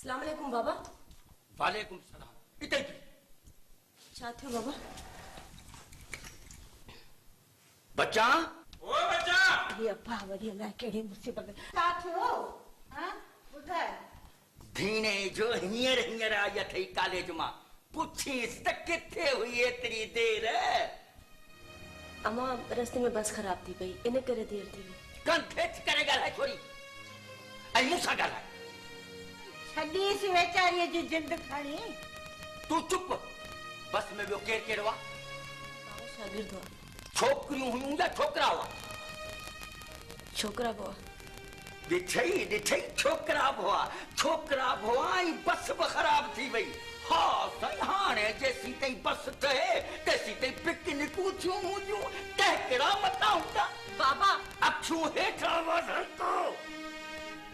अस्सलाम वालेकुम बाबा। वालेकुम सलाम। इधर छा थियो बाबा? बच्चा ओ बच्चा अरे अब्बा वरी अलाए कहिड़ी मुसीबत छा थियो? हां ॿुधाए। धीने जो हींअर आई अथई कॉलेज मां, पुछीस त किथे हुई एतिरी देर? अम्मा रस्ते में बस खराब थी पई, इन करे देर थी। कंठेच करे ॻाल्हाए छोरी, ऐं मूंसां ॻाल्हाए। छॾीस वेचारीअ जी जिंद खणी। तूं चुप। बस में ॿियो केरु केरु हुआ? शागिर्द हुआ। छोकिरियूं हुयूं या छोकिरा हुआ? छोकरा हुआ। ॾिठई छोकिरा हुआ, ऐं बस बि ख़राब थी वई। हा साईं, हाणे जेसीं ताईं बस ठहे तेसीं ताईं पिकनिकूं थियूं हूंदियूं, कहकड़ा मता हूंदा। बाबा अखियूं हेठां वधनि तो।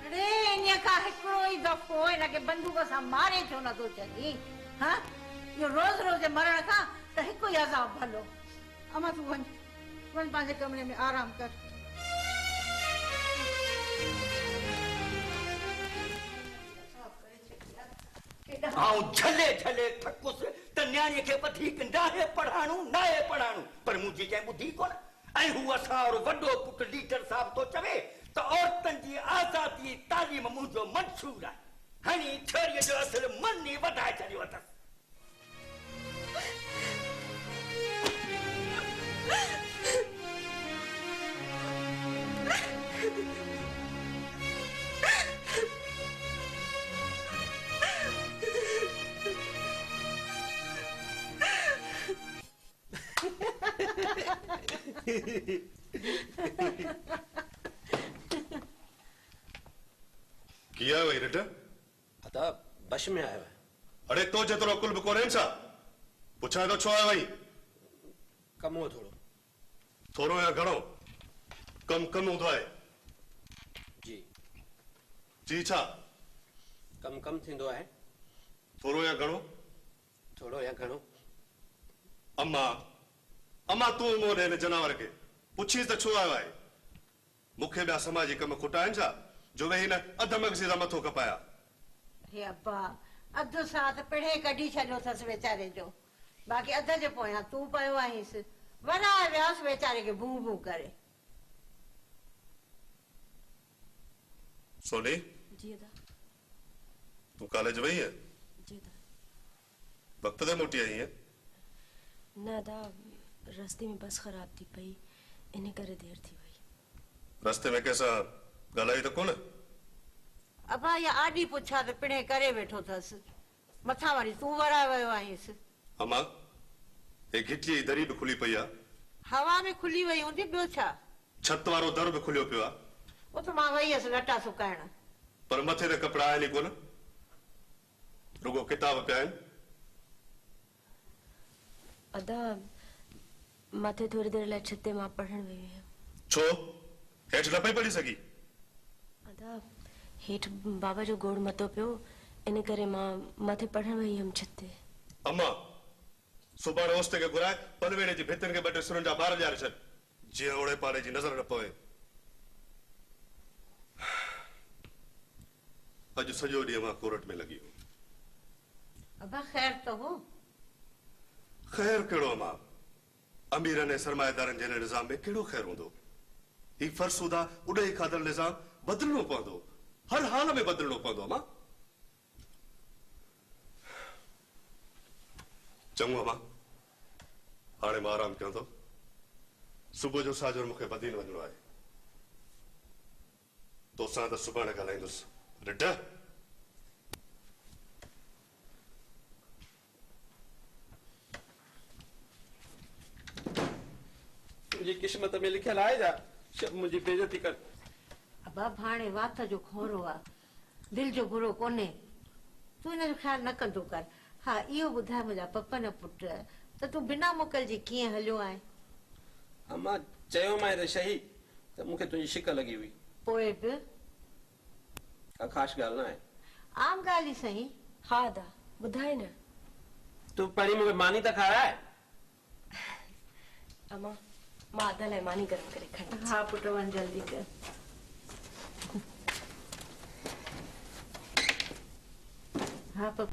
अरे इन का हिकिड़ो ई दफ़ो इनखे बंदूक सां मारे छो नथो छॾी? हाँ इहो रोज़ रोज़ मरण खां त हिकु ई अज़ाब भलो। अमा तूं वञ पंहिंजे कमरे में आराम कर। आऊं झले थकुस त न्याणीअ खे वधीक नाहे पढ़ाणो पर मुंहिंजी कंहिं ॿुधी कोन। ऐं हू असां और वॾो पुटु लीडर साहब तो चवे त औरतुनि जी आज़ादी तालीम मुंहिंजो मंशूर आहे। हणी छोरीअ जो असुलु मन ई वधाए छॾियो अथसि। किया वही रिटा? अदा बश में आयो है। अरे तो जेतिरो कुल बि कोन्हे छा? पुछां थो छो आयो वही? कम हो थोरो या घणो? कम हूंदो आहे। जी छा? कम थींदो आहे। थोरो या घणो? थोरो या घणो। अम्मा तूं मूं ॾे हिन जनावर खे पुछीस त छो आयो आहे? मूंखे ॿिया समाजी कम खुटा आहिनि छा जो वेही न अध मगज़ी सां मथो कपाया? हे अब्बा अधु साथ पिढ़े कढी छॾियो अथसि वेचारे जो, बाक़ी अध जे पोयां तूं पियो आहींसि। वराए वियासि वेचारे खे भू भू करे। सोनी जी अदा। तूं कॉलेज वई है? जी अदा। वक्त ते मोटी आई है? न अदा, रस्ते में बस खराब थी पई, इन करे देर थी वई। रस्ते में कैसा ॻाल्हाई त कोन? अब्बा या आॾी पुछा त पिणे करे वेठो अथसि, मथां वरी तूं वराए वियो आहींसि। अम्मा हे घिटीअ जी दरी बि खुली पई आहे। हवा में खुली वई हूंदी, ॿियो छा? छत वारो दर बि खुलियो पियो आहे। उहो त मां वई हुअसि लटा सुकाइण। पर मथे ते कपिड़ा आहिनि ई कोन, रुगो किताब पिया आहिनि। अदा मथे थोड़ी देर लाइ छत ते मां पढ़ण वई हुयमि। छो हेठि न पई पढ़ी सघी? अदा हेठि बाबा जो गोड़ मतो पियो, इन करे मां मथे पढ़ण वई हुयमि छत ते। अम्मा सुभाणे ओस्ते खे घुराए पनवेड़े जी भितनि खे ॿ टे सुरनि जा ॿार ॾियारे छॾ, जीअं ओड़े पाड़े जी नज़र न पवे। अॼु सॼो ॾींहुं मां कोर्ट में लॻी हुयमि। अब्बा ख़ैर त हो? ख़ैर कहिड़ो अम्मा, अमीरनि ऐं सरमाएदारनि जे निज़ाम में कहिड़ो ख़ैर हूंदो? ही फरसूदा उॾे खाधल निज़ाम बदिलणो पवंदो, हर हाल में बदिलणो पवंदो। अम्मा चङो अम्मा, हाणे मां आराम कयां थो। सुबुह जो साजोर मूंखे बदीन वञिणो आहे। तोसां त सुभाणे ॻाल्हाईंदुसि। रिटा तुझी किस्मत में लिखियल आहे जा सब मुझी बेइज्जती कर। अब्बा भाणे वात जो खोरो आहे, दिल जो बुरो कोन्हे। तूं हिन जो ख़्यालु न कंदो कर। हा इहो ॿुधाए मुंहिंजा पप्पा न पुट त तूं बिना मोकल जी कीअं हलियो आहे? अम्मा चयो मां त सही त मूंखे तुंहिंजी शिक लॻी हुई। पोइ बि का ख़ासि ॻाल्हि न आहे। आम ॻाल्हि ई सही। हा अदा ॿुधाए न। तूं पहिरीं मूंखे मानी त खाराए। अम्मा मां अदा लाइ मानी गरम करे खणी। हा पुट वञ जल्दी कर। हाँ पर